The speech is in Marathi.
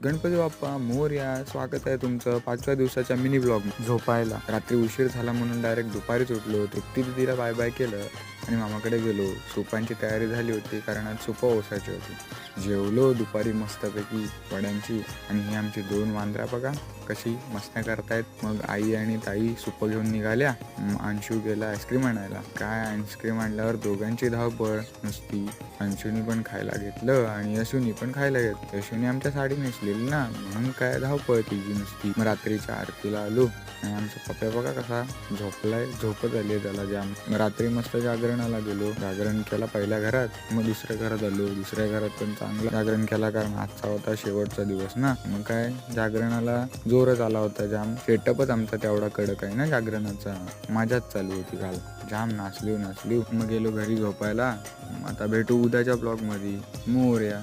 गणपती बाप्पा मोरया, स्वागत आहे तुमचं 5व्या दिवसाच्या मिनी ब्लॉग. झोपायला रात्री उशीर झाला म्हणून डायरेक्ट दुपारीच उठलो. तृप्ती दिदीला बाय बाय केलं आणि मामाकडे गेलो. सुपांची तयारी झाली होती कारण आज सुपं ओसायची होती. जेवलो दुपारी मस्तपैकी वड्यांची. आणि ही आमची 2 वांद्रा बघा कशी मस्त्या करतायत. मग आई आणि ताई सुपं घेऊन निघाल्या. अंशू गेला आईस्क्रीम आणायला. काय आईस्क्रीम आणल्यावर दोघांची धावपळ नुसती. अंशूनी पण खायला घेतलं आणि यशूनी पण खायला घेतलं. यशूनी आमच्या साडी नेसलेली ना, म्हणून काय धावपळ तिची नुसती. मग रात्रीच्या आरतीला आलो आणि आमचा पप्पा बघा कसा झोपलाय, झोपत आली त्याला जाम. मग रात्री मस्त जागरणाला गेलो. जागरण केला पहिल्या घरात, मग दुसऱ्या घरात आलो. दुसऱ्या घरात पण चांगला जागरण केला कारण आजचा होता शेवटचा दिवस ना. मग काय जागरणाला जोरच आला होता जाम. सेटअपच आमचा तेवढा कडक आहे ना जागरणाचा. मजाच चालू होती काल. जाम नाचलो. मग गेलो घरी झोपायला. आता भेटू उद्याच्या ब्लॉग मध्ये. मोरया.